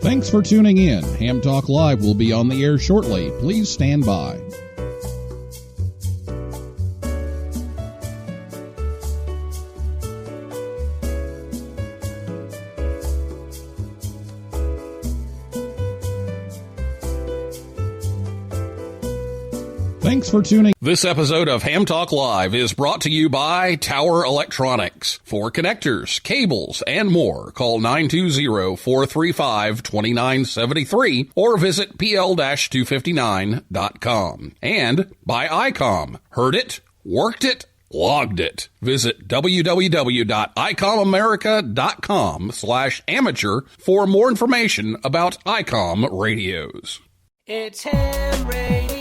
Thanks for tuning in. Ham Talk Live will be on the air shortly. Please stand by. Thanks for tuning. This episode of Ham Talk Live is brought to you by Tower Electronics. For connectors, cables, and more, call 920-435-2973 or visit pl-259.com. And by ICOM. Heard it, worked it, logged it. Visit www.icomamerica.com/amateur for more information about ICOM radios. It's Ham Radio.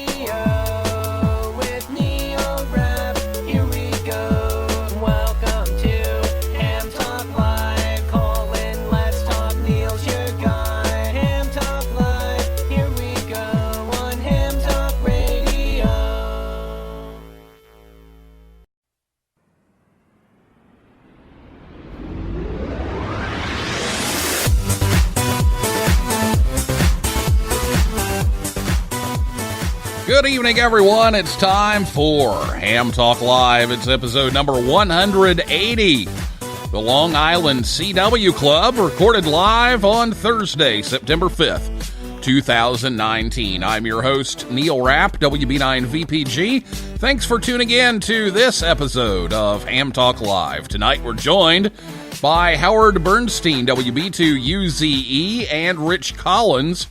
Good evening, everyone. It's time for Ham Talk Live. It's episode number 180. The Long Island CW Club recorded live on Thursday, September 5th, 2019. I'm your host, Neil Rapp, WB9VPG. Thanks for tuning in to this episode of Ham Talk Live. Tonight we're joined by Howard Bernstein, WB2UZE and Rich Collins,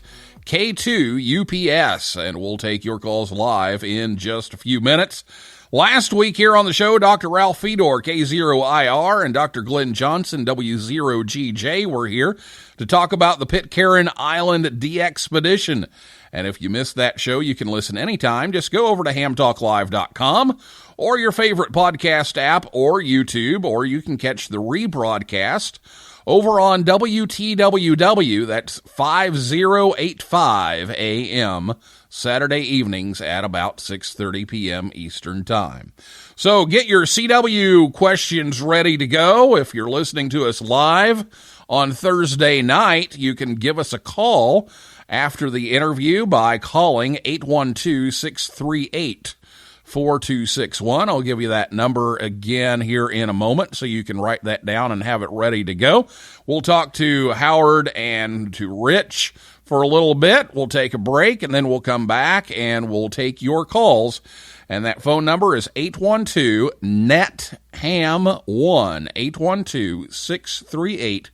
K2UPS, and we'll take your calls live in just a few minutes. Last week here on the show, Dr. Ralph Fedor, K0IR, and Dr. Glenn Johnson, W0GJ, were here to talk about the Pitcairn Island de-expedition. And if you missed that show, you can listen anytime. Just go over to hamtalklive.com or your favorite podcast app or YouTube, or you can catch the rebroadcast over on WTWW, that's 5085 AM, Saturday evenings at about 6:30 p.m. Eastern Time. So get your CW questions ready to go. If you're listening to us live on Thursday night, you can give us a call after the interview by calling 812-638-4261. I'll give you that number again here in a moment so you can write that down and have it ready to go. We'll talk to Howard and to Rich for a little bit. We'll take a break, and then we'll come back and we'll take your calls. And that phone number is 812-NET-HAM-1,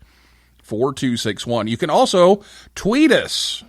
812-638-4261. You can also tweet us.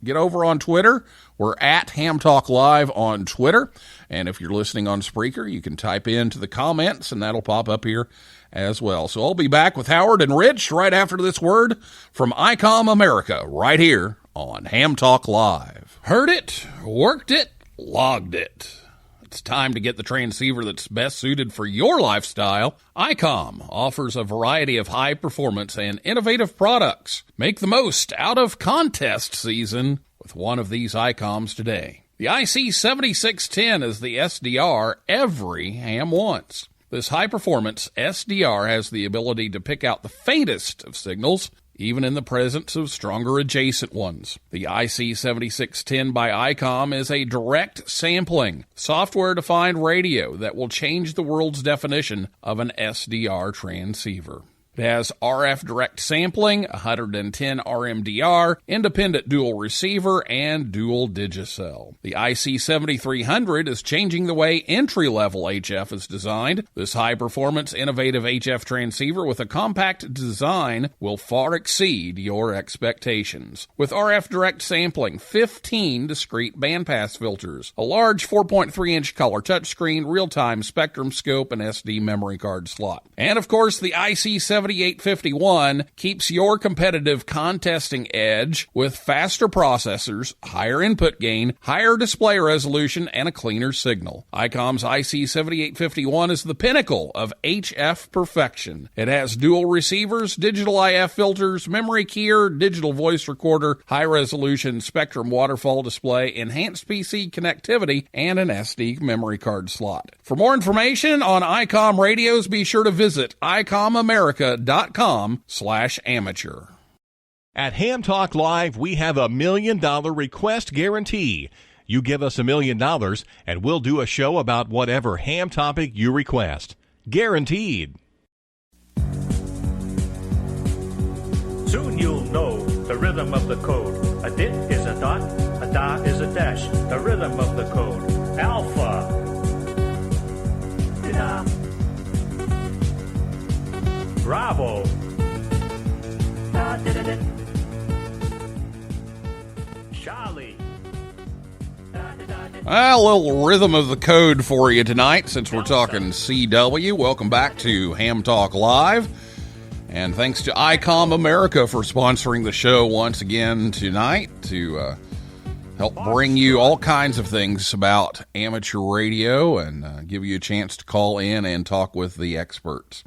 Get over on Twitter. We're at Ham Talk Live on Twitter. And if you're listening on Spreaker, you can type into the comments, and that'll pop up here as well. So I'll be back with Howard and Rich right after this word from ICOM America, right here on Ham Talk Live. Heard it, worked it, logged it. It's time to get the transceiver that's best suited for your lifestyle. ICOM offers a variety of high-performance and innovative products. Make the most out of contest season with one of these ICOMs today. The IC7610 is the SDR every ham wants. This high-performance SDR has the ability to pick out the faintest of signals, even in the presence of stronger adjacent ones. The IC7610 by ICOM is a direct sampling, software-defined radio that will change the world's definition of an SDR transceiver. It has RF direct sampling, 110 RMDR, independent dual receiver, and dual digicell. The IC7300 is changing the way entry-level HF is designed. This high-performance, innovative HF transceiver with a compact design will far exceed your expectations. With RF direct sampling, 15 discrete bandpass filters, a large 4.3-inch color touchscreen, real-time spectrum scope, and SD memory card slot. And, of course, the IC7851 keeps your competitive contesting edge with faster processors, higher input gain, higher display resolution, and a cleaner signal. ICOM's IC7851 is the pinnacle of HF perfection. It has dual receivers, digital IF filters, memory keyer, digital voice recorder, high-resolution spectrum waterfall display, enhanced PC connectivity, and an SD memory card slot. For more information on ICOM radios, be sure to visit icomamerica.com/amateur. At Ham Talk Live, we have $1 million request guarantee. You give us $1 million, and we'll do a show about whatever ham topic you request. Guaranteed. Soon you'll know the rhythm of the code. A dit is a dot, a da is a dash. The rhythm of the code. Alpha. Da. Bravo. Da, da, da, da. Charlie. A little rhythm of the code for you tonight since we're talking CW. Welcome back to Ham Talk Live. And thanks to ICOM America for sponsoring the show once again tonight to help bring you all kinds of things about amateur radio and give you a chance to call in and talk with the experts.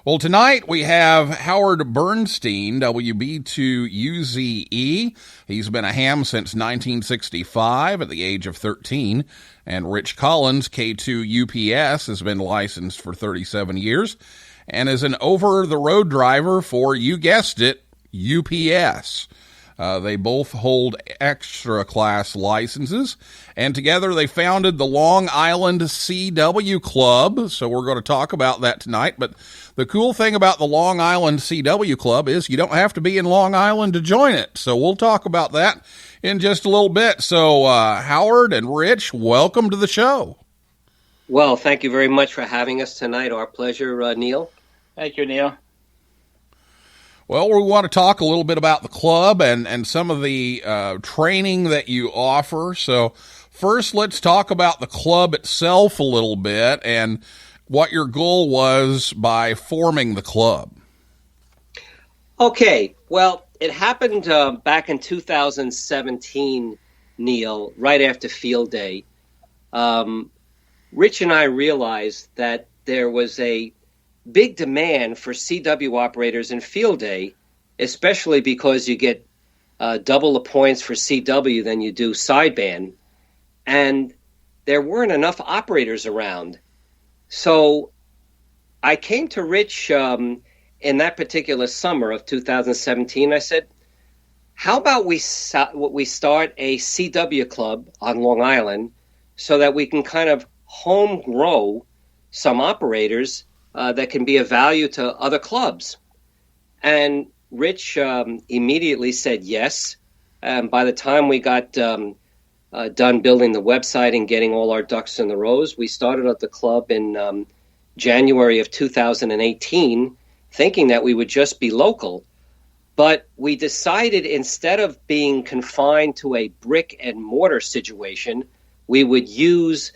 Well, tonight we have Howard Bernstein, WB2UZE. He's been a ham since 1965 at the age of 13. And Rich Collins, K2UPS, has been licensed for 37 years and is an over-the-road driver for, you guessed it, UPS. They both hold extra class licenses, and together they founded the Long Island CW Club, so we're going to talk about that tonight. But the cool thing about the Long Island CW Club is you don't have to be in Long Island to join it, so we'll talk about that in just a little bit. So Howard and Rich, welcome to the show. Well, thank you very much for having us tonight. Our pleasure, Neil. Thank you, Neil. Well, we want to talk a little bit about the club and some of the training that you offer. So first, let's talk about the club itself a little bit and what your goal was by forming the club. Okay. Well, it happened back in 2017, Neil, right after Field Day. Rich and I realized that there was a big demand for CW operators in Field Day, especially because you get double the points for CW than you do sideband, and there weren't enough operators around. So I came to Rich in that particular summer of 2017. I said, how about we start a CW club on Long Island so that we can kind of home grow some operators that can be of value to other clubs. And Rich immediately said yes. By the time we got done building the website and getting all our ducks in the rows, we started up the club in January of 2018, thinking that we would just be local. But we decided instead of being confined to a brick and mortar situation, we would use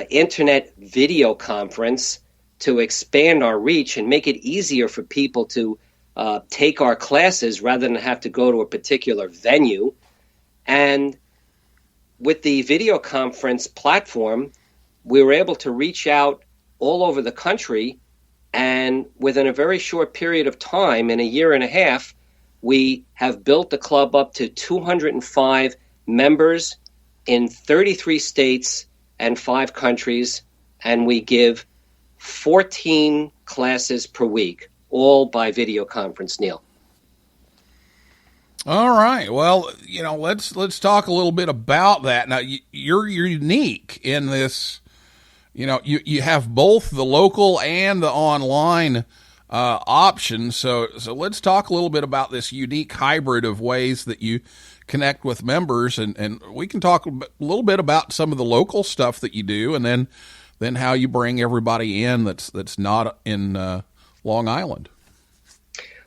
internet video conference to expand our reach and make it easier for people to take our classes rather than have to go to a particular venue. And with the video conference platform, we were able to reach out all over the country. And within a very short period of time, in a year and a half, we have built the club up to 205 members in 33 states and 5 countries. And we give 14 classes per week, all by video conference, Neil. All right. Well, let's talk a little bit about that. Now, you're unique in this. You have both the local and the online options. So let's talk a little bit about this unique hybrid of ways that you connect with members, and we can talk a little bit about some of the local stuff that you do, and then how you bring everybody in that's not in Long Island.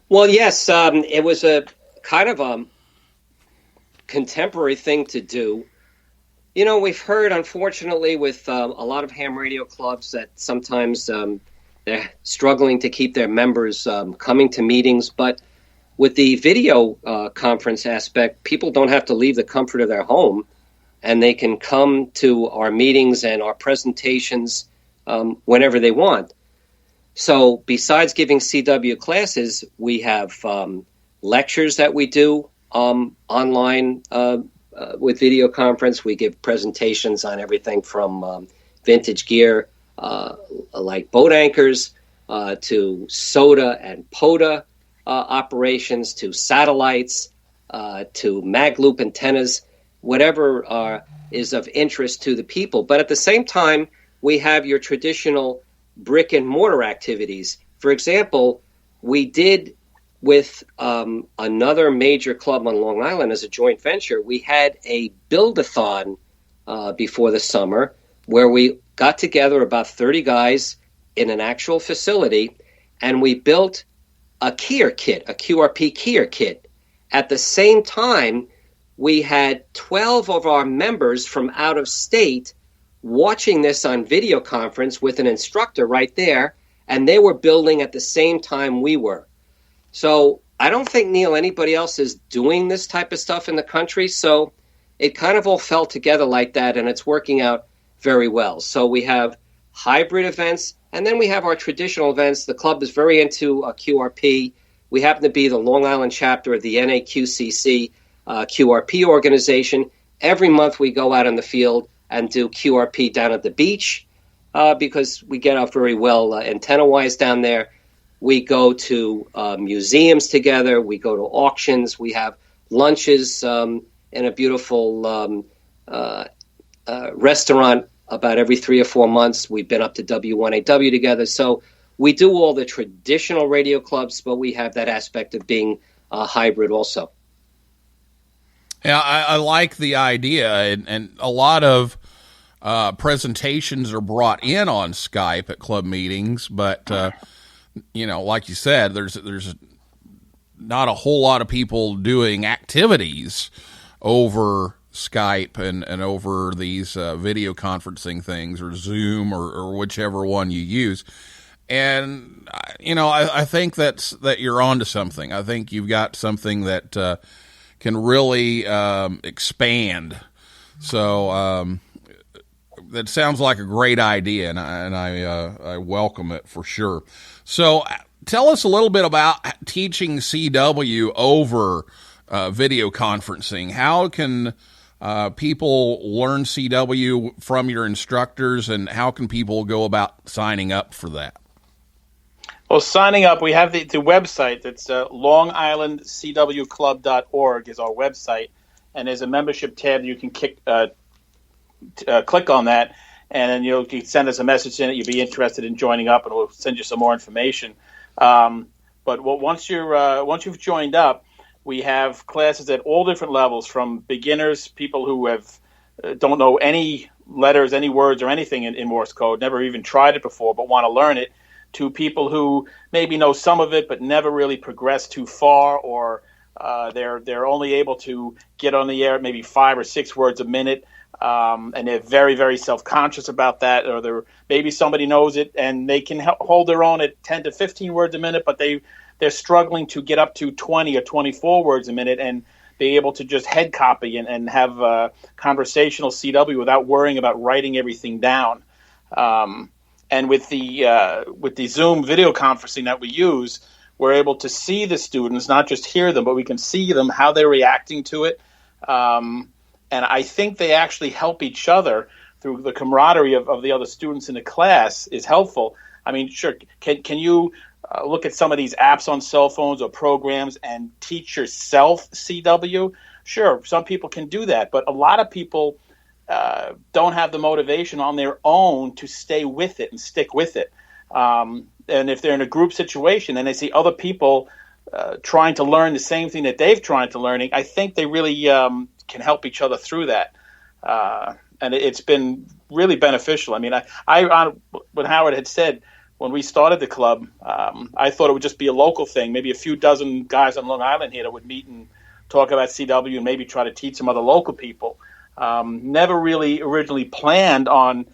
Well, yes, it was a kind of a contemporary thing to do. We've heard, unfortunately, with a lot of ham radio clubs that sometimes they're struggling to keep their members coming to meetings. But with the video conference aspect, people don't have to leave the comfort of their home, and they can come to our meetings and our presentations whenever they want. So besides giving CW classes, we have lectures that we do online with video conference. We give presentations on everything from vintage gear like boat anchors to soda and POTA, operations to satellites to mag loop antennas, whatever is of interest to the people. But at the same time, we have your traditional brick and mortar activities. For example, we did with another major club on Long Island as a joint venture, we had a build-a-thon before the summer where we got together about 30 guys in an actual facility, and we built a keyer kit, a QRP keyer kit. At the same time, we had 12 of our members from out of state watching this on video conference with an instructor right there, and they were building at the same time we were. So I don't think, Neil, anybody else is doing this type of stuff in the country, so it kind of all fell together like that, and it's working out very well. So we have hybrid events, and then we have our traditional events. The club is very into QRP. We happen to be the Long Island chapter of the NAQCC QRP organization. Every month we go out in the field and do QRP down at the beach because we get out very well antenna-wise down there. We go to museums together. We go to auctions. We have lunches in a beautiful restaurant about every 3 or 4 months. We've been up to W1AW together. So we do all the traditional radio clubs, but we have that aspect of being hybrid also. Yeah, I like the idea, and a lot of presentations are brought in on Skype at club meetings, but like you said, there's not a whole lot of people doing activities over Skype and over these video conferencing things, or Zoom, or whichever one you use. And I think that you're onto something. I think you've got something that can really expand. So that sounds like a great idea, and I welcome it for sure. So tell us a little bit about teaching CW over video conferencing. How can people learn CW from your instructors, and how can people go about signing up for that? Well, signing up, we have the website. It's longislandcwclub.org is our website, and there's a membership tab you can click on that, and then you can send us a message in it. You'll be interested in joining up, and we'll send you some more information. But once you've joined up, we have classes at all different levels, from beginners, people who don't know any letters, any words, or anything in Morse code, never even tried it before, but want to learn it, to people who maybe know some of it but never really progressed too far, or they're only able to get on the air at maybe 5 or 6 words a minute, and they're very, very self-conscious about that, or maybe somebody knows it and they can hold their own at 10 to 15 words a minute, but they're struggling to get up to 20 or 24 words a minute and be able to just head copy and have conversational CW without worrying about writing everything down. And with the Zoom video conferencing that we use, we're able to see the students, not just hear them, but we can see them, how they're reacting to it. And I think they actually help each other through the camaraderie of the other students in the class is helpful. I mean, sure, can you look at some of these apps on cell phones or programs and teach yourself CW? Sure, some people can do that, but a lot of people don't have the motivation on their own to stay with it and stick with it. And if they're in a group situation and they see other people trying to learn the same thing that they've tried to learning, I think they really can help each other through that. And it's been really beneficial. I mean, I what Howard had said when we started the club, I thought it would just be a local thing, maybe a few dozen guys on Long Island here that would meet and talk about CW and maybe try to teach some other local people. Never really originally planned on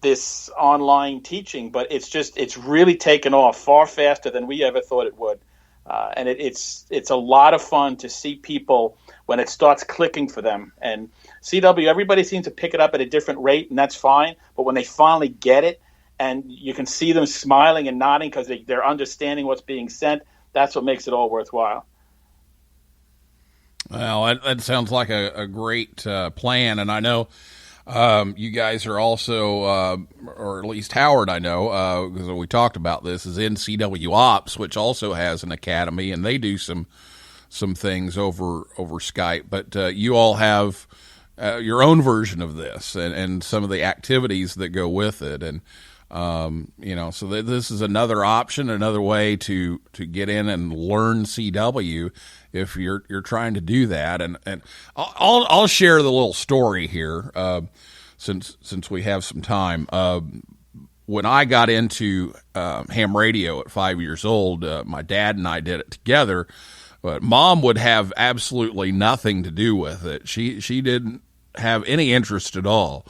this online teaching, but it's really taken off far faster than we ever thought it would. And it's a lot of fun to see people when it starts clicking for them. And CW, everybody seems to pick it up at a different rate, and that's fine. But when they finally get it, and you can see them smiling and nodding because they're understanding what's being sent, that's what makes it all worthwhile. Well, that sounds like a great plan, and I know You guys are also, or at least Howard, I know, because we talked about this, is in CW Ops, which also has an academy, and they do some things over Skype. But you all have your own version of this, and some of the activities that go with it, and so this is another option, another way to get in and learn CW if you're trying to do that. And I'll share the little story here, since we have some time. When I got into ham radio at 5 years old, my dad and I did it together, but Mom would have absolutely nothing to do with it. She didn't have any interest at all.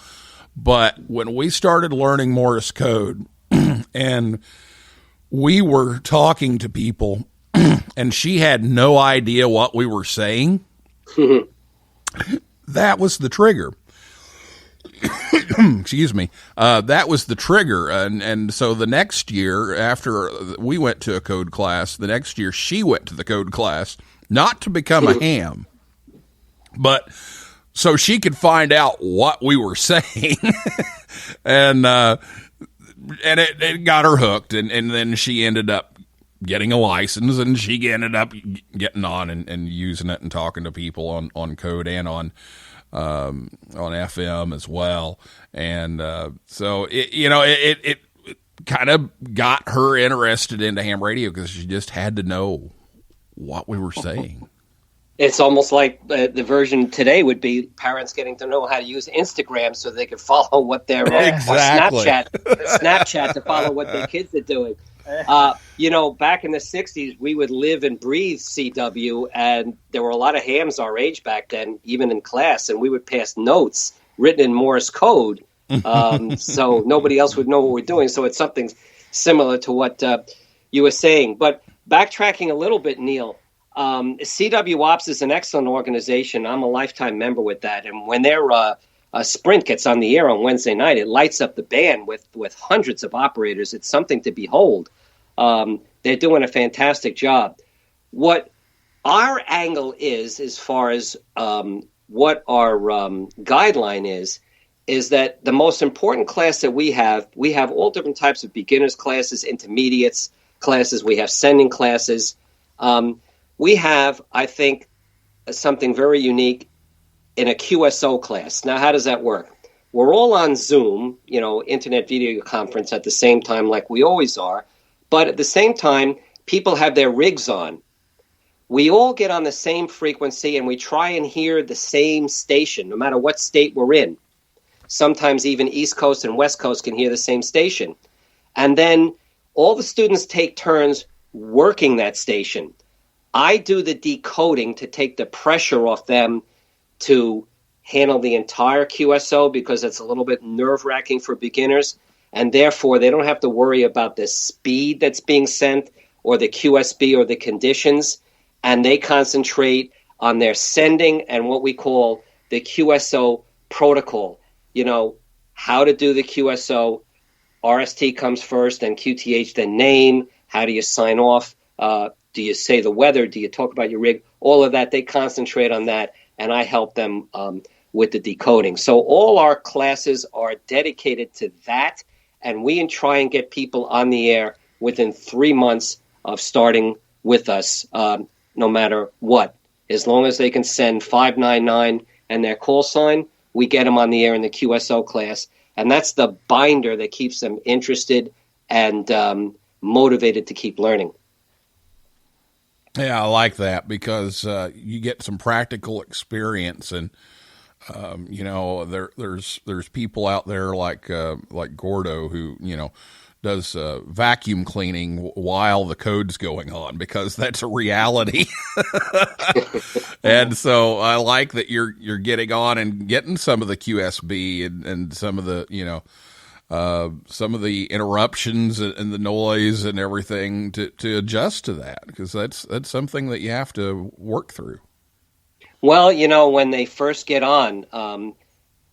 But when we started learning Morse code and we were talking to people and she had no idea what we were saying, that was the trigger. Excuse me. That was the trigger. And so the next year, after we went to a code class, the next year she went to the code class, not to become a ham, but so she could find out what we were saying. and it got her hooked. And then she ended up getting a license, and she ended up getting on and using it and talking to people on code and on FM as well. And so it kind of got her interested into ham radio because she just had to know what we were saying. It's almost like the version today would be parents getting to know how to use Instagram so they can follow what their exactly. or Snapchat to follow what their kids are doing. Back in the 60s, we would live and breathe CW, and there were a lot of hams our age back then, even in class, and we would pass notes written in Morse code, so nobody else would know what we're doing. So it's something similar to what you were saying. But backtracking a little bit, Neil, CW Ops is an excellent organization. I'm a lifetime member with that. And when their Sprint gets on the air on Wednesday night, it lights up the band with hundreds of operators. It's something to behold. They're doing a fantastic job. What our angle is, as far as what our guideline is that the most important class that we have all different types of beginners classes, intermediates classes. We have sending classes. We have, I think, something very unique in a QSO class. Now, how does that work? We're all on Zoom, internet video conference at the same time like we always are. But at the same time, people have their rigs on. We all get on the same frequency and we try and hear the same station, no matter what state we're in. Sometimes even East Coast and West Coast can hear the same station. And then all the students take turns working that station. I do the decoding to take the pressure off them to handle the entire QSO because it's a little bit nerve-wracking for beginners, and therefore they don't have to worry about the speed that's being sent or the QSB or the conditions, and they concentrate on their sending and what we call the QSO protocol. How to do the QSO. RST comes first, then QTH, then name. How do you sign off? Do you say the weather? Do you talk about your rig? All of that, they concentrate on that, and I help them with the decoding. So all our classes are dedicated to that, and we try and get people on the air within 3 months of starting with us, no matter what. As long as they can send 599 and their call sign, we get them on the air in the QSO class, and that's the binder that keeps them interested and motivated to keep learning. Yeah, I like that because you get some practical experience, and there's people out there like Gordo who does vacuum cleaning while the code's going on because that's a reality. And so I like that you're getting on and getting some of the QSB and some of the some of the interruptions and the noise and everything to adjust to that, because that's something that you have to work through. Well, when they first get on,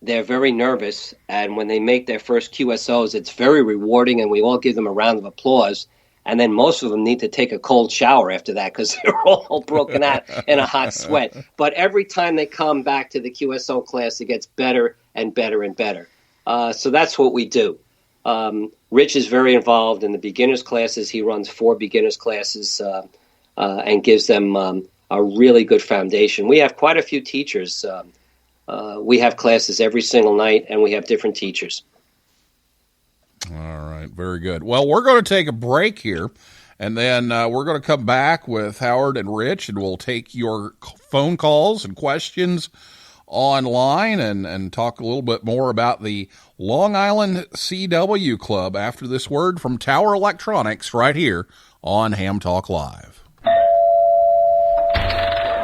they're very nervous, and when they make their first QSOs, it's very rewarding, and we all give them a round of applause. And then most of them need to take a cold shower after that because they're all broken out in a hot sweat. But every time they come back to the QSO class, it gets better and better and better. So that's what we do. Rich is very involved in the beginners classes. He runs 4 beginners classes and gives them a really good foundation. We have quite a few teachers. We have classes every single night, and we have different teachers. All right, very good. Well, we're going to take a break here, and then we're going to come back with Howard and Rich, and we'll take your phone calls and questions online and talk a little bit more about the Long Island CW Club after this word from Tower Electronics right here on Ham Talk Live.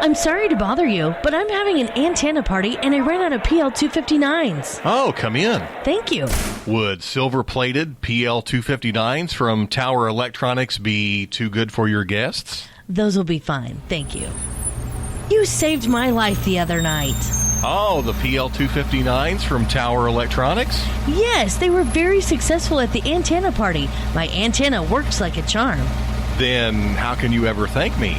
I'm sorry to bother you, but I'm having an antenna party and I ran out of PL259s. Oh, come in. Thank you. Would silver-plated PL259s from Tower Electronics be too good for your guests? Those will be fine, thank you. You saved my life the other night. Oh, the PL259s from Tower Electronics? Yes, they were very successful at the antenna party. My antenna works like a charm. Then how can you ever thank me?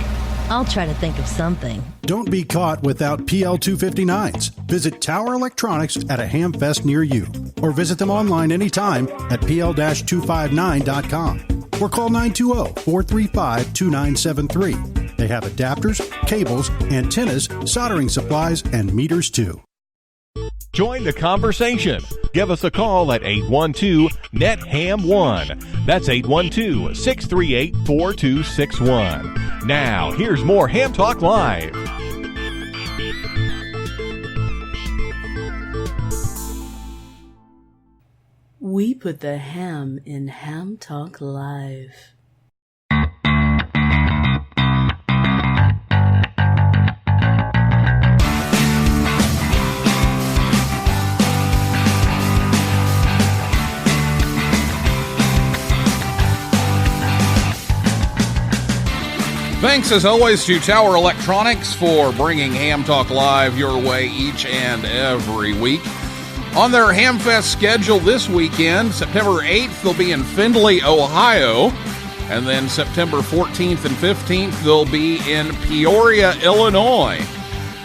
I'll try to think of something. Don't be caught without PL259s. Visit Tower Electronics at a ham fest near you, or visit them online anytime at pl-259.com or call 920-435-2973. They have adapters, cables, antennas, soldering supplies, and meters too. Join the conversation. Give us a call at 812-NET-HAM1. That's 812-638-4261. Now, here's more Ham Talk Live. We put the ham in Ham Talk Live. Thanks, as always, to Tower Electronics for bringing Ham Talk Live your way each and every week. On their Hamfest schedule this weekend, September 8th, they'll be in Findlay, Ohio. And then September 14th and 15th, they'll be in Peoria, Illinois.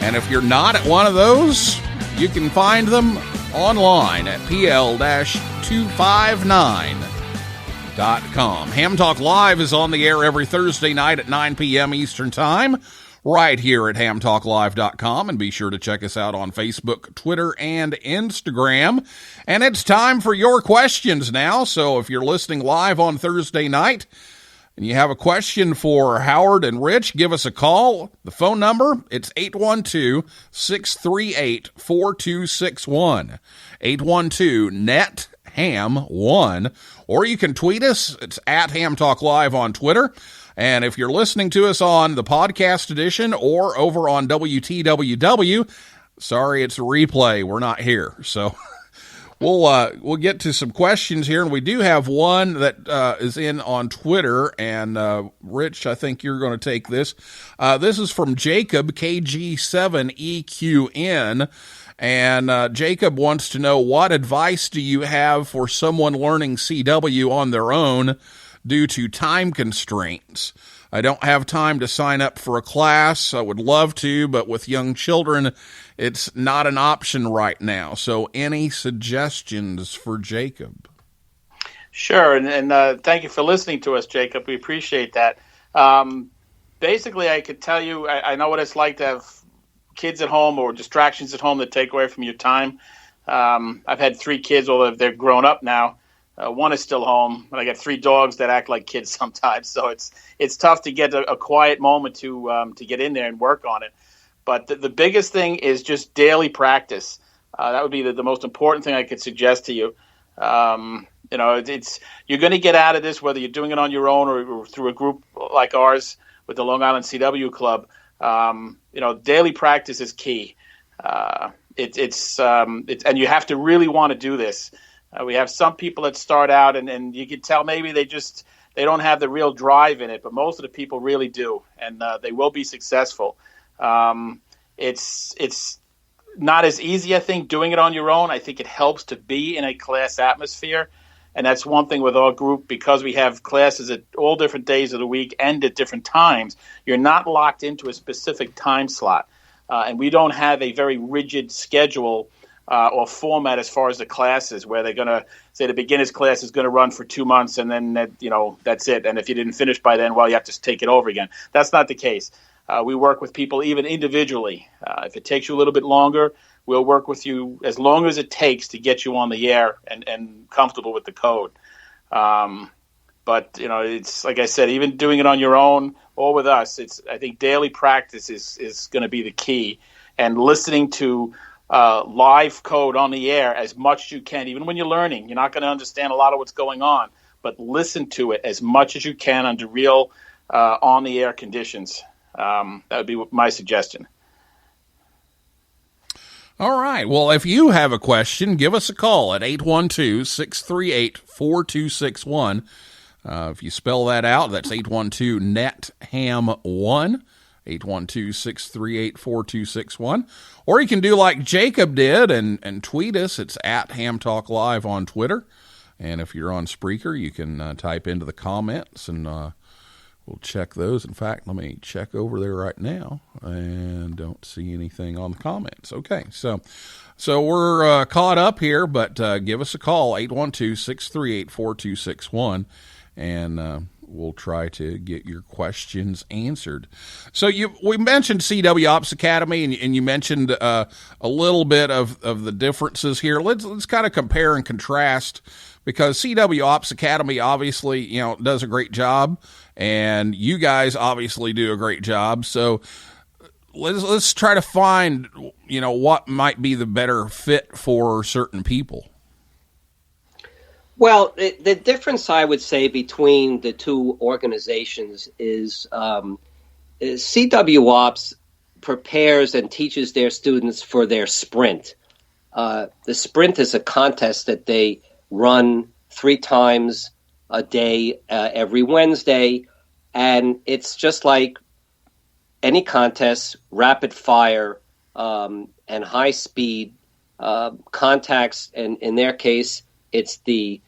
And if you're not at one of those, you can find them online at pl-259.com. Ham Talk Live is on the air every Thursday night at 9 p.m. Eastern Time, right here at hamtalklive.com, and be sure to check us out on Facebook, Twitter, and Instagram. And it's time for your questions now, so if you're listening live on Thursday night and you have a question for Howard and Rich, give us a call. The phone number, it's 812-638-4261, 812-NET-HAM1, or you can tweet us. It's at Ham Talk Live on Twitter. And if you're listening to us on the podcast edition or over on WTWW, sorry, it's a replay. We're not here. So we'll get to some questions here. And we do have one that is in on Twitter. And Rich, I think you're going to take this. This is from Jacob, KG7EQN. And Jacob wants to know, what advice do you have for someone learning CW on their own due to time constraints? I don't have time to sign up for a class. I would love to, but with young children, it's not an option right now. So any suggestions for Jacob? Sure, and thank you for listening to us, Jacob. We appreciate that. Basically, I could tell you, I know what it's like to have kids at home or distractions at home that take away from your time. I've had 3 kids, although they're grown up now. One is still home, and I got 3 dogs that act like kids sometimes. So it's tough to get a quiet moment to get in there and work on it. But the biggest thing is just daily practice. That would be the most important thing I could suggest to you. It's you're going to get out of this whether you're doing it on your own or through a group like ours with the Long Island CW Club. Daily practice is key. And you have to really want to do this. We have some people that start out and you can tell maybe they don't have the real drive in it, but most of the people really do, and they will be successful. It's not as easy, I think, doing it on your own. I think it helps to be in a class atmosphere And that's one thing with our group, because we have classes at all different days of the week and at different times, you're not locked into a specific time slot. And we don't have a very rigid schedule or format as far as the classes, where they're going to say the beginner's class is going to run for 2 months and then that's it. And if you didn't finish by then, well, you have to take it over again. That's not the case. We work with people even individually. If it takes you a little bit longer, we'll work with you as long as it takes to get you on the air and comfortable with the code. But it's like I said, even doing it on your own or with us, I think daily practice is going to be the key, and listening to live code on the air as much as you can. Even when you're learning, you're not going to understand a lot of what's going on, but listen to it as much as you can under real on the air conditions. That would be my suggestion. All right. Well, if you have a question, give us a call at 812-638-4261. If you spell that out, that's 812-NET-HAM-1, 812-638-4261. Or you can do like Jacob did and tweet us. It's at Ham Talk Live on Twitter. And if you're on Spreaker, you can type into the comments, and we'll check those. In fact, let me check over there right now, and don't see anything on the comments. Okay, so we're caught up here, but give us a call, 812-638-4261, and we'll try to get your questions answered. So we mentioned CW Ops Academy, and you mentioned a little bit of the differences here. Let's kind of compare and contrast, because CW Ops Academy obviously does a great job, and you guys obviously do a great job. So let's try to find what might be the better fit for certain people. Well, the difference, I would say, between the two organizations is CW Ops prepares and teaches their students for their sprint. The sprint is a contest that they run 3 times a day every Wednesday, and it's just like any contest, rapid fire and high speed contacts, and in their case, it's the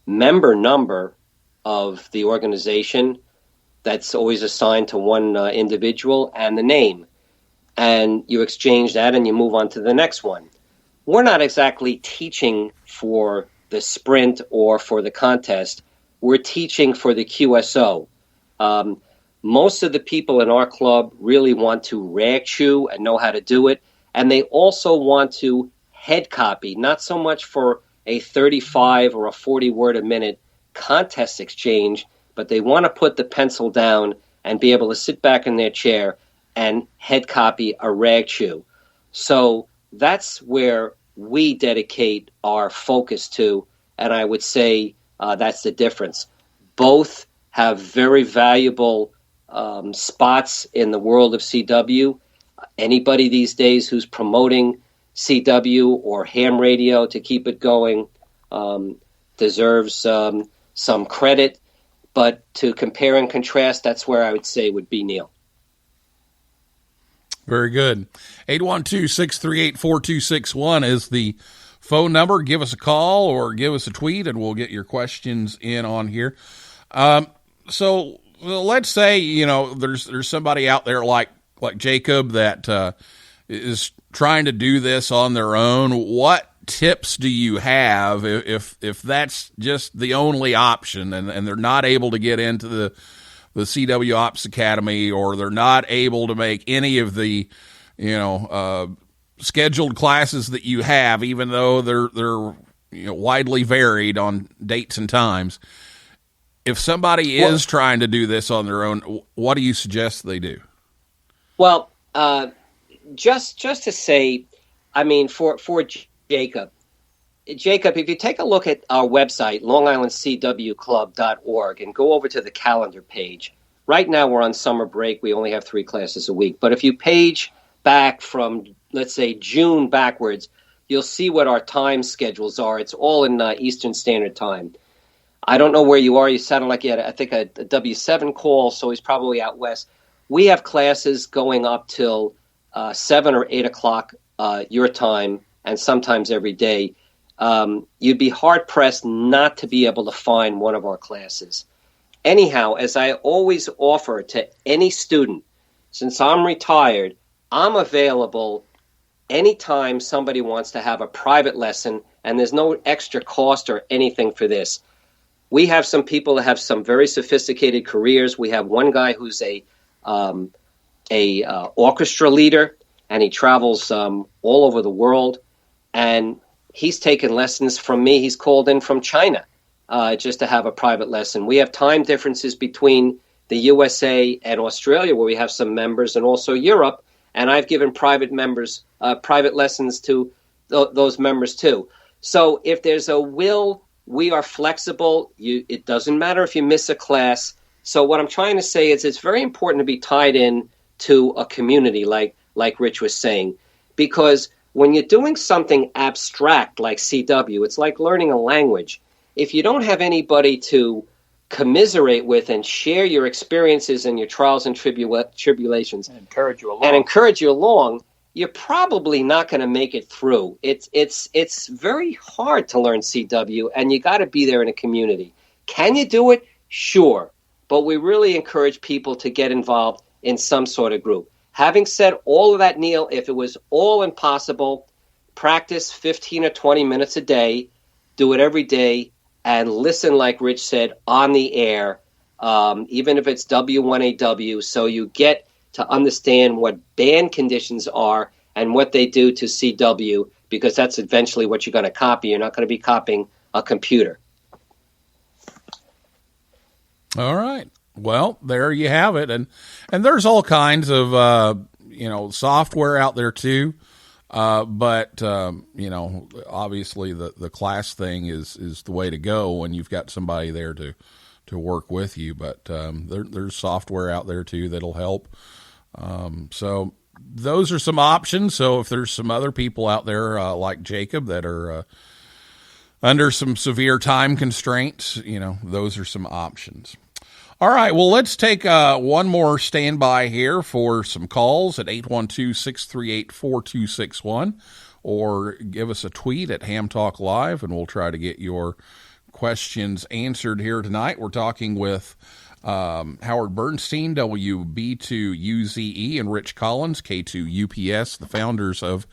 member number of the organization that's always assigned to one individual, and the name. And you exchange that and you move on to the next one. We're not exactly teaching for the sprint or for the contest. We're teaching for the QSO. Most of the people in our club really want to rag chew and know how to do it. And they also want to head copy, not so much for a 35 or a 40 word a minute contest exchange, but they want to put the pencil down and be able to sit back in their chair and head copy a rag chew. So that's where we dedicate our focus to, and I would say that's the difference. Both have very valuable spots in the world of CW. Anybody these days who's promoting CW or ham radio to keep it going deserves some credit. But to compare and contrast, that's where I would say would be Neil. Very good. 812-638-4261 is the phone number. Give us a call or give us a tweet, and we'll get your questions in on here. So let's say, there's somebody out there like Jacob that is trying to do this on their own. What tips do you have if that's just the only option, and they're not able to get into the CW Ops Academy, or they're not able to make any of the scheduled classes that you have, even though they're widely varied on dates and times? If somebody is trying to do this on their own, what do you suggest they do? Well, just to say, for Jacob, if you take a look at our website, longislandcwclub.org, and go over to the calendar page, right now we're on summer break. We only have 3 classes a week. But if you page back from, let's say, June backwards, you'll see what our time schedules are. It's all in Eastern Standard Time. I don't know where you are. You sounded like you had, I think, a W7 call, so he's probably out west. We have classes going up till 7 or 8 o'clock your time, and sometimes every day. you'd be hard-pressed not to be able to find one of our classes. Anyhow, as I always offer to any student, since I'm retired, I'm available anytime somebody wants to have a private lesson, and there's no extra cost or anything for this. We have some people that have some very sophisticated careers. We have one guy who's a orchestra leader, and he travels all over the world, and he's taken lessons from me. He's called in from China just to have a private lesson. We have time differences between the USA and Australia, where we have some members, and also Europe, and I've given private lessons to those members too. So if there's a will, we are flexible. It doesn't matter if you miss a class. So what I'm trying to say is it's very important to be tied in to a community, like Rich was saying, because when you're doing something abstract like CW, it's like learning a language. If you don't have anybody to commiserate with and share your experiences and your trials and tribulations and encourage you along, you're probably not going to make it through. It's very hard to learn CW, and you got to be there in a community. Can you do it? Sure. But we really encourage people to get involved in some sort of group. Having said all of that, Neil, if it was all impossible, practice 15 or 20 minutes a day, do it every day, and listen, like Rich said, on the air, even if it's W1AW, so you get to understand what band conditions are and what they do to CW, because that's eventually what you're going to copy. You're not going to be copying a computer. All right. Well, there you have it. And there's all kinds of, software out there too. But obviously the class thing is the way to go when you've got somebody there to work with you. But there's software out there too that'll help. So those are some options. So if there's some other people out there like Jacob that are under some severe time constraints, those are some options. All right, well, let's take one more standby here for some calls at 812-638-4261, or give us a tweet at Ham Talk Live, and we'll try to get your questions answered here tonight. We're talking with Howard Bernstein, WB2UZE and Rich Collins, K2UPS, the founders of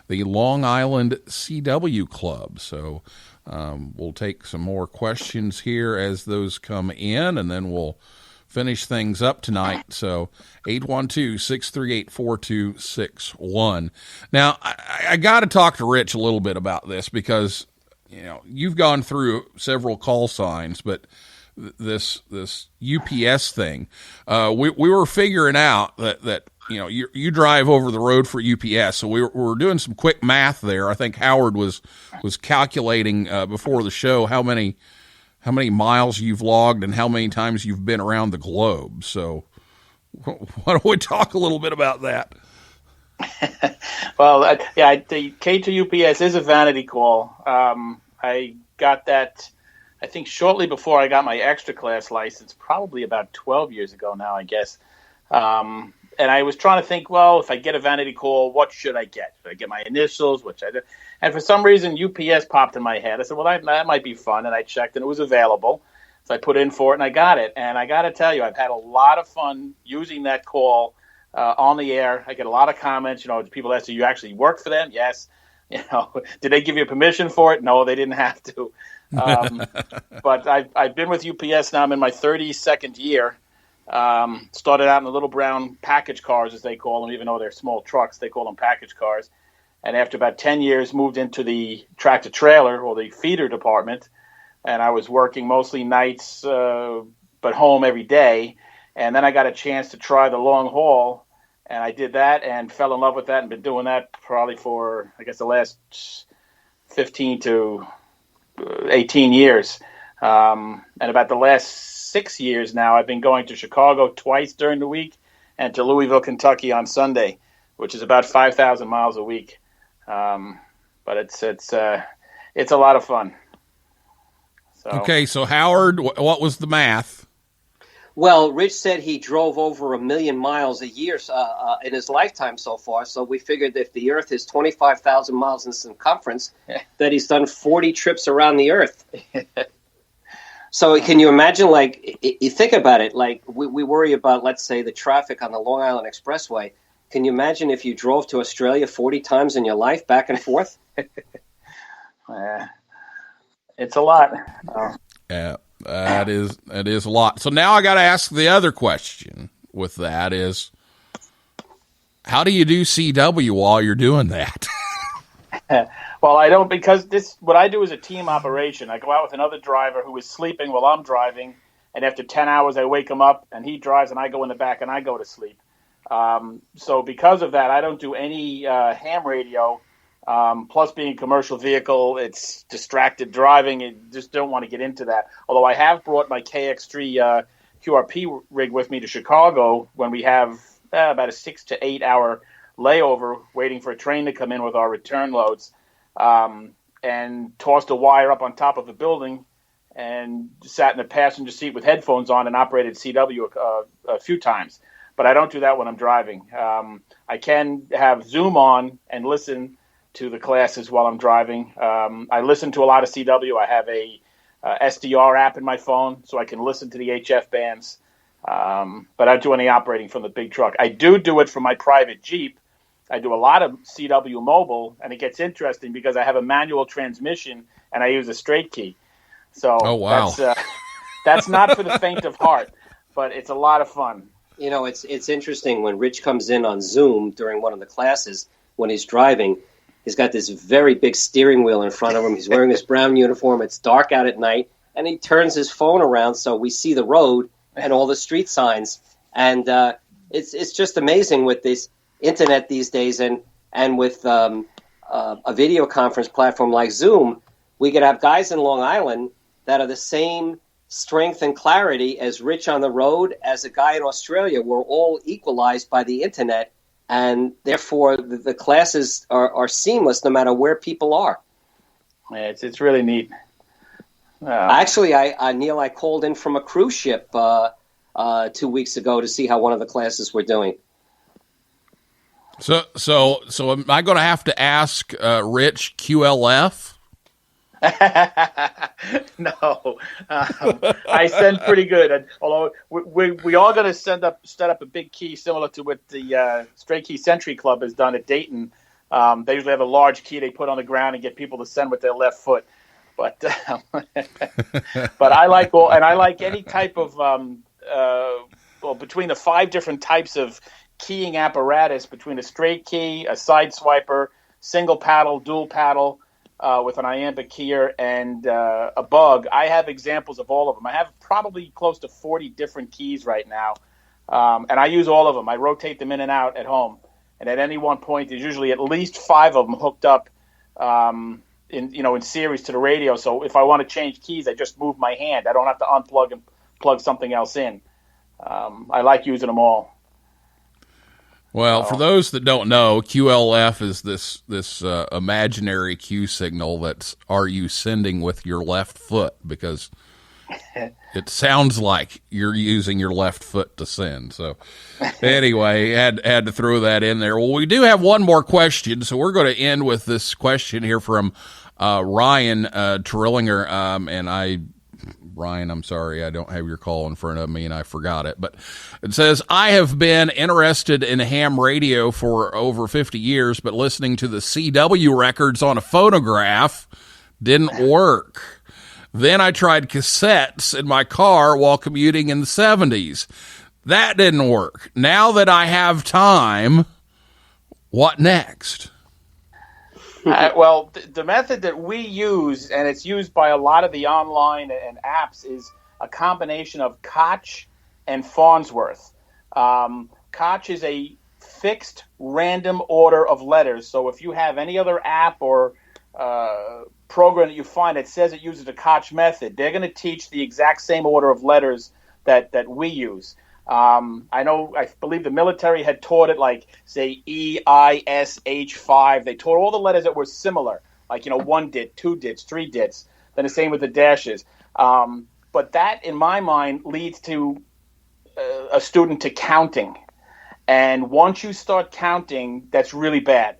the Long Island CW Club. So we'll take some more questions here as those come in, and then we'll finish things up tonight. So 812-638-4261. Now, I got to talk to Rich a little bit about this because, you've gone through several call signs, but this UPS thing, we were figuring out that you drive over the road for UPS. So we were doing some quick math there. I think Howard was calculating before the show how many miles you've logged and how many times you've been around the globe. So why don't we talk a little bit about that? Well, the K2UPS is a vanity call. I got that, I think, shortly before I got my extra class license, probably about 12 years ago now, I guess. And I was trying to think, well, if I get a vanity call, what should I get? Should I get my initials? Which I did. And for some reason, UPS popped in my head. I said, well, that might be fun. And I checked, and it was available. So I put in for it, and I got it. And I got to tell you, I've had a lot of fun using that call on the air. I get a lot of comments. People ask, do you actually work for them? Yes. Did they give you permission for it? No, they didn't have to. But I've been with UPS now. I'm in my 32nd year. Started out in the little brown package cars, as they call them, even though they're small trucks, they call them package cars. And after about 10 years, moved into the tractor trailer or the feeder department. And I was working mostly nights, but home every day. And then I got a chance to try the long haul. And I did that and fell in love with that and been doing that probably for, I guess, the last 15 to 18 years. And about the last 6 years now, I've been going to Chicago twice during the week and to Louisville, Kentucky on Sunday, which is about 5,000 miles a week. But it's a lot of fun. Okay, so Howard, what was the math? Well, Rich said he drove over 1 million miles a year in his lifetime so far. So we figured if the Earth is 25,000 miles in circumference, that he's done 40 trips around the Earth. So can you imagine, like, you think about it, like we worry about, let's say, the traffic on the Long Island Expressway. Can you imagine if you drove to Australia 40 times in your life back and forth? It's a lot. Yeah. That is a lot. So now I got to ask the other question with that is, how do you do CW while you're doing that? Well, I don't, because what I do is a team operation. I go out with another driver who is sleeping while I'm driving, and after 10 hours I wake him up and he drives and I go in the back and I go to sleep. So because of that, I don't do any ham radio. Plus, being a commercial vehicle, it's distracted driving. You just don't want to get into that. Although I have brought my KX3 QRP rig with me to Chicago when we have about a 6 to 8 hour layover waiting for a train to come in with our return loads, and tossed a wire up on top of a building and sat in the passenger seat with headphones on and operated CW a few times. But I don't do that when I'm driving. I can have Zoom on and listen to the classes while I'm driving. I listen to a lot of CW. I have a SDR app in my phone, so I can listen to the HF bands. But I don't do any operating from the big truck. I do it from my private Jeep. I do a lot of CW mobile, and it gets interesting because I have a manual transmission and I use a straight key. So that's not for the faint of heart, but it's a lot of fun. You know, it's interesting when Rich comes in on Zoom during one of the classes when he's driving. He's got this very big steering wheel in front of him. He's wearing this brown uniform. It's dark out at night, and he turns his phone around so we see the road and all the street signs. And it's just amazing with this internet these days, and with a video conference platform like Zoom, we could have guys in Long Island that are the same strength and clarity as Rich on the road, as a guy in Australia. We're all equalized by the internet, and therefore the classes are seamless no matter where people are. Yeah, it's really neat. Actually, Neil, I called in from a cruise ship 2 weeks ago to see how one of the classes were doing. So am I going to have to ask Rich QLF? No, I send pretty good. Although we are going to set up a big key similar to what the Stray Key Century Club has done at Dayton. They usually have a large key they put on the ground and get people to send with their left foot. But but I like any type of between the 5 different types of keying apparatus, between a straight key, a side swiper, single paddle, dual paddle, with an iambic keyer, and a bug. I have examples of all of them. I have probably close to 40 different keys right now, and I use all of them. I rotate them in and out at home, and at any one point, there's usually at least 5 of them hooked up in series to the radio. So if I want to change keys, I just move my hand. I don't have to unplug and plug something else in. I like using them all. Well, for those that don't know, QLF is this imaginary Q signal that's are you sending with your left foot, because it sounds like you're using your left foot to send. So anyway, had to throw that in there. Well, we do have one more question, so we're going to end with this question here from Ryan Trillinger, Ryan, I'm sorry, I don't have your call in front of me and I forgot it. But it says, I have been interested in ham radio for over 50 years, but listening to the CW records on a phonograph didn't work. Then I tried cassettes in my car while commuting in the 70s. That didn't work. Now that I have time, what next? Well, the method that we use, and it's used by a lot of the online and apps, is a combination of Koch and Farnsworth. Koch is a fixed random order of letters. So if you have any other app or program that you find that says it uses the Koch method, they're going to teach the exact same order of letters that we use. I believe the military had taught it like, say, EISH5. They taught all the letters that were similar, like, 1 dit, 2 dits, 3 dits. Then the same with the dashes. But that, in my mind, leads to a student to counting. And once you start counting, that's really bad.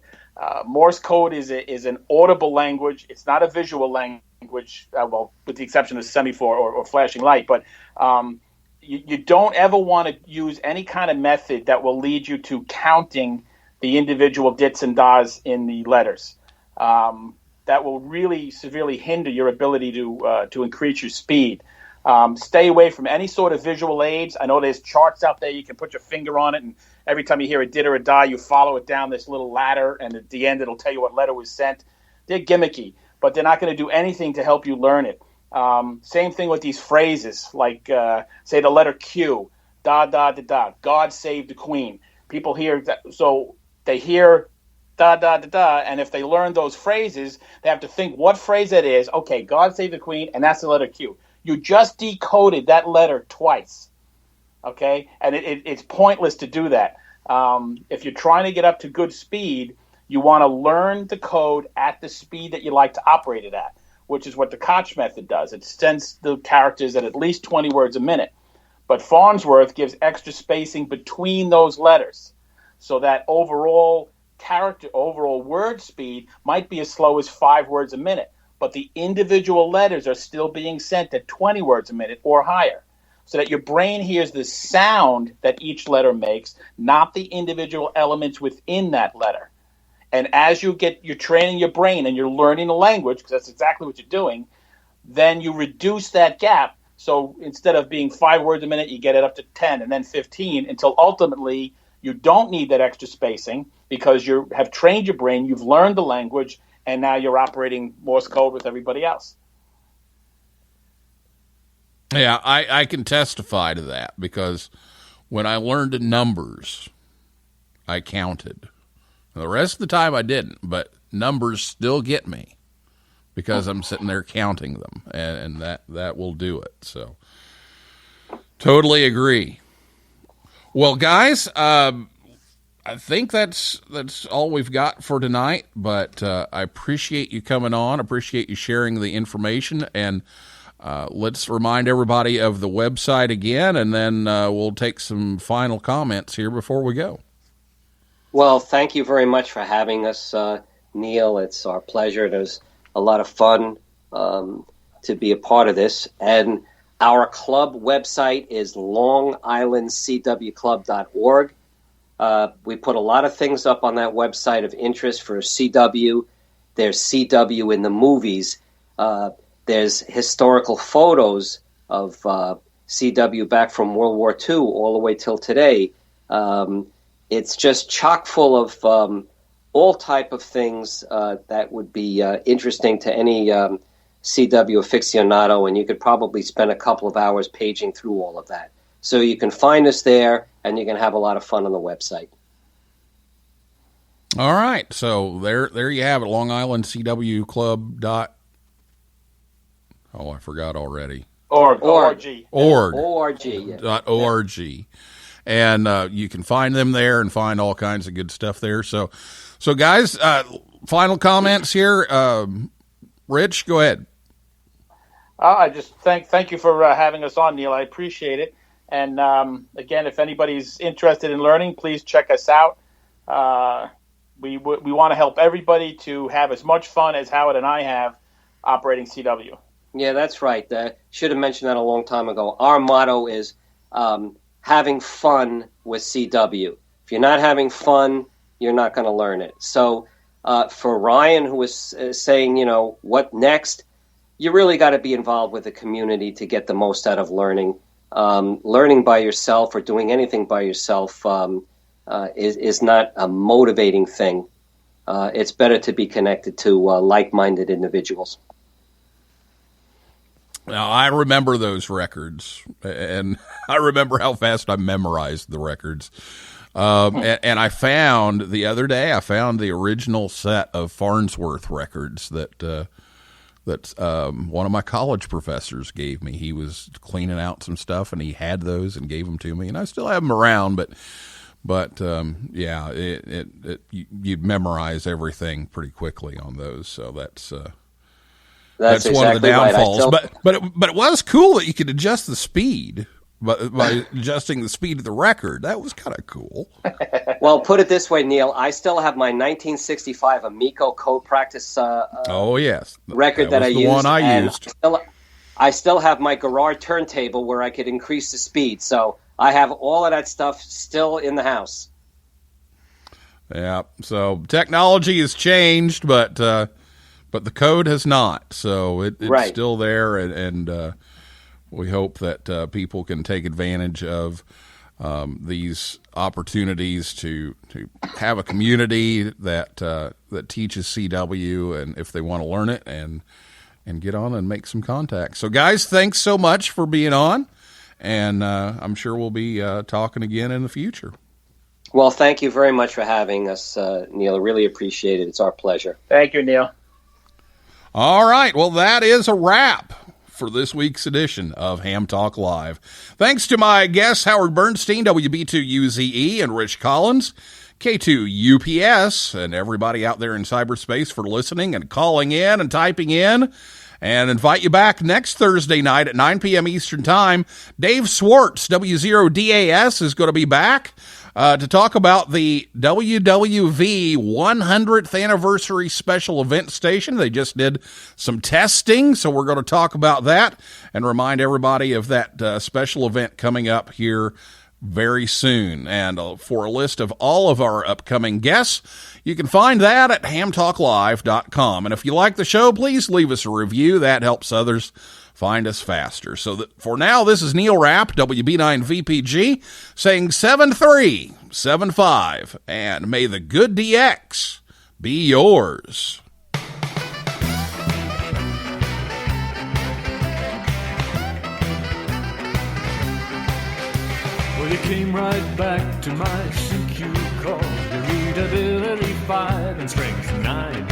Morse code is an audible language. It's not a visual language, well, with the exception of semaphore or flashing light. But you don't ever want to use any kind of method that will lead you to counting the individual dits and das in the letters. That will really severely hinder your ability to increase your speed. Stay away from any sort of visual aids. I know there's charts out there. You can put your finger on it, and every time you hear a dit or a da, you follow it down this little ladder, and at the end it'll tell you what letter was sent. They're gimmicky, but they're not going to do anything to help you learn it. Same thing with these phrases, like, say, the letter Q, da, da, da, da, God save the Queen. People hear that, so they hear da, da, da, da, and if they learn those phrases, they have to think what phrase that is. Okay, God save the Queen, and that's the letter Q. You just decoded that letter twice, okay? And it's pointless to do that. If you're trying to get up to good speed, you want to learn the code at the speed that you like to operate it at, which is what the Koch method does. It sends the characters at least 20 words a minute. But Farnsworth gives extra spacing between those letters, so that overall word speed might be as slow as 5 words a minute. But the individual letters are still being sent at 20 words a minute or higher, so that your brain hears the sound that each letter makes, not the individual elements within that letter. And as you're training your brain and you're learning the language, because that's exactly what you're doing, then you reduce that gap. So instead of being 5 words a minute, you get it up to 10 and then 15, until ultimately you don't need that extra spacing because you have trained your brain, you've learned the language, and now you're operating Morse code with everybody else. Yeah, I can testify to that, because when I learned the numbers, I counted. The rest of the time I didn't, but numbers still get me because I'm sitting there counting them, and that will do it. So totally agree. Well, guys, I think that's all we've got for tonight, but I appreciate you coming on. Appreciate you sharing the information, and let's remind everybody of the website again, and then we'll take some final comments here before we go. Well, thank you very much for having us, Neil. It's our pleasure. It was a lot of fun to be a part of this. And our club website is longislandcwclub.org. We put a lot of things up on that website of interest for CW. There's CW in the movies. There's historical photos of CW back from World War II all the way till today. It's just chock full of all type of things that would be interesting to any CW aficionado, and you could probably spend a couple of hours paging through all of that. So you can find us there, and you can have a lot of fun on the website. All right, so there you have it, Long Island CW Club I forgot already. Org. And you can find them there and find all kinds of good stuff there. So guys, final comments here. Rich, go ahead. I just thank you for having us on, Neil. I appreciate it. And again, if anybody's interested in learning, please check us out. We want to help everybody to have as much fun as Howard and I have operating CW. Yeah, that's right. Should have mentioned that a long time ago. Our motto is having fun with CW. If you're not having fun, you're not going to learn it. So for Ryan, who was saying, what next, you really got to be involved with the community to get the most out of learning. Learning by yourself or doing anything by yourself is not a motivating thing. It's better to be connected to like-minded individuals. Now, I remember those records, and I remember how fast I memorized the records. And I found the other day, the original set of Farnsworth records that one of my college professors gave me. He was cleaning out some stuff, and he had those and gave them to me, and I still have them around. But you'd memorize everything pretty quickly on those. So that's exactly one of the downfalls. Right. But it was cool that you could adjust the speed by adjusting the speed of the record. That was kind of cool. Well, put it this way, Neil. I still have my 1965 Amico code practice yes. record that I was the used. one I and used. I still have my Garrard turntable where I could increase the speed. So I have all of that stuff still in the house. Yeah. So technology has changed, but the code has not. So it's still there, and we hope that people can take advantage of these opportunities to have a community that teaches CW, and if they want to learn it and get on and make some contacts. So, guys, thanks so much for being on, and I'm sure we'll be talking again in the future. Well, thank you very much for having us, Neil. I really appreciate it. It's our pleasure. Thank you, Neil. All right. Well, that is a wrap for this week's edition of Ham Talk Live. Thanks to my guests, Howard Bernstein, WB2UZE and Rich Collins, K2UPS, and everybody out there in cyberspace for listening and calling in and typing in. And invite you back next Thursday night at 9 p.m. Eastern Time. Dave Swartz, W0DAS, is going to be back to talk about the WWV 100th anniversary special event station. They just did some testing, so we're going to talk about that and remind everybody of that special event coming up here very soon. And for a list of all of our upcoming guests, you can find that at hamtalklive.com. And if you like the show, please leave us a review. That helps others find us faster. So for now, this is Neil Rapp, WB9VPG, saying 7375, and may the good DX be yours. Well, you came right back to my CQ call. Your readability 5 and strength 9.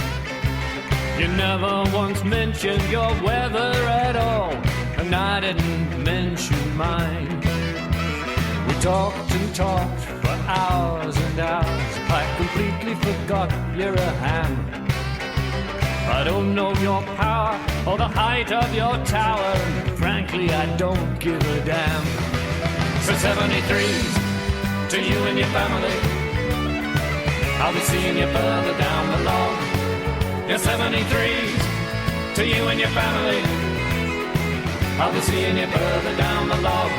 You never once mentioned your weather at all, and I didn't mention mine. We talked and talked for hours and hours. I completely forgot you're a ham. I don't know your power or the height of your tower. Frankly, I don't give a damn. So 73s to you and your family. I'll be seeing you further down below. Your 73s to you and your family. I'll be seeing you further down below.